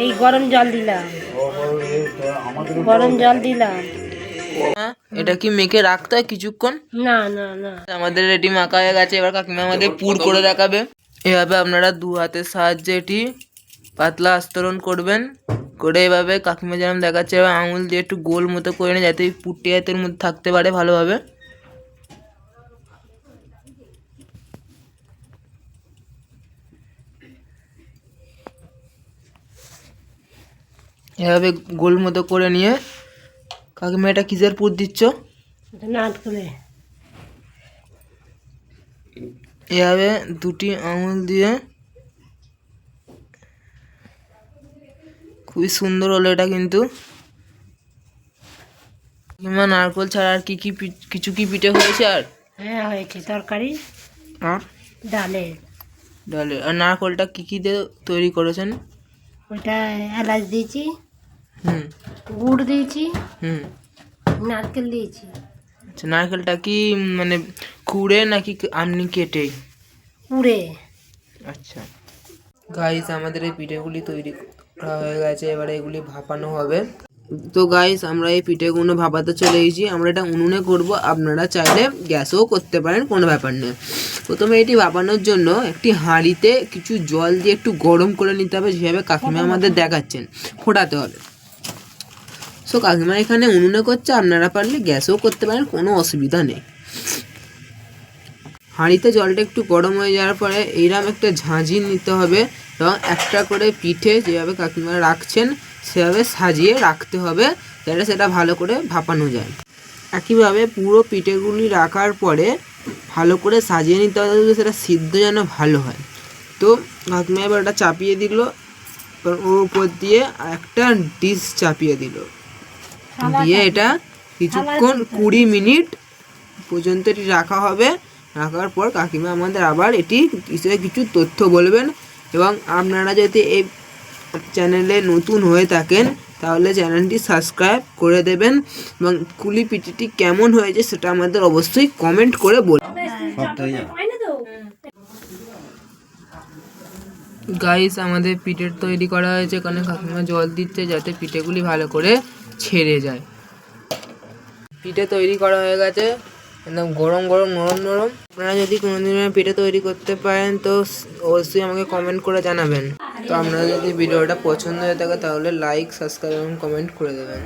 এই গরম জল দিলাম, গরম জল দিলাম। এটা কি মেখে রাখতে হয় কিছুক্ষণ? না না না, আমাদের এটি মাখা হয়ে গেছে। এবার কাকিমা আমাদের পুর করে দেখাবে। এভাবে আপনারা দু হাতের সাহায্যে এটি পাতলা আস্তরণ করবেন, করে এভাবে কাকিমা যেরকম দেখাচ্ছে এবার আঙুল দিয়ে একটু গোল মতো করে নিয়ে যাতে এই পুরটি হাতের মধ্যে থাকতে পারে ভালোভাবে। এভাবে গোল মতো করে নিয়ে কাকিমা এটা কিসের পুর দিচ্ছ? নারকেলে। এভাবে দুটি আঙুল দিয়ে খুবই সুন্দর হলো এটা কিন্তু। কাকিমা নারকেল ছাড়া আর কি কি কিছু কি পিঠে হয়েছে? আর হ্যাঁ হয়েছে, তরকারি আর ডালে। ডালে আর নারকেলটা কি কি দিয়ে তৈরি করেছেন? ওইটা এলাচ দিয়েছি, হুম গুড় দিয়েছি, হুম নারকেল দিয়েছি। আচ্ছা, নারকেলটা কি মানে কুড়ে নাকি আপনি কেটে? পুড়ে। আচ্ছা গাইস, আমাদের এই পিঠেগুলি তৈরি করা হয়ে গেছে, এবারে এগুলি ভাপানো হবে। তো গাইস, আমরা এই পিঠেগুলো ভাপাতে চলে এসেছি। আমরা এটা উনুনে করব, আপনারা চাইলে গ্যাসেও করতে পারেন, কোনো ব্যাপার নেই। প্রথমে এটি ভাপানোর জন্য একটি হাঁড়িতে কিছু জল দিয়ে একটু গরম করে নিতে হবে, যেভাবে কাকিমা আমাদের দেখাচ্ছেন ফোটাতে হবে। সো কাকিমা এখানে উনুনে করছে, আপনারা পারলে গ্যাসেও করতে পারেন, কোনো অসুবিধা নেই। হাঁড়িতে জলটা একটু গরম হয়ে যাওয়ার পরে এইরকম একটা ঝাঁঝি নিতে হবে এবং একটা করে পিঠে যেভাবে কাকিমা রাখছেন সেভাবে সাজিয়ে রাখতে হবে, যাতে সেটা ভালো করে ভাপানো যায়। একইভাবে পুরো পিঠেগুলি রাখার পরে ভালো করে সাজিয়ে নিতে হবে, সেটা সিদ্ধ যেন ভালো হয়। তো কাকিমা এবার ওটা চাপিয়ে দিল, ওর উপর দিয়ে একটা ডিশ চাপিয়ে দিল, দিয়ে এটা কিছুক্ষণ 20 মিনিট পর্যন্ত এটি রাখা হবে। রাখার পর কাকিমা আমাদের আবার এটি কিছু তথ্য বলবেন। এবং আপনারা যদি এই চ্যানেলে নতুন হয়ে থাকেন তাহলে চ্যানেলটি সাবস্ক্রাইব করে দেবেন এবং কুলি পিঠিটি কেমন হয়েছে সেটা আমাদের অবশ্যই কমেন্ট করে বলবেন। গাইস, আমাদের পিঠের তৈরি করা হয়েছে, কারণ কাকিমা জল দিচ্ছে যাতে পিঠেগুলি ভালো করে ছেড়ে যায়। পিঠে তৈরি করা হয়ে গেছে, একদম গরম গরম নরম নরম। আপনারা যদি কোনোদিন পিঠে তৈরি করতে পারেন তো অবশ্যই আমাকে কমেন্ট করে জানাবেন। তো আপনারা যদি ভিডিওটা পছন্দ হয়ে থাকে তাহলে লাইক, সাবস্ক্রাইব এবং কমেন্ট করে দেবেন।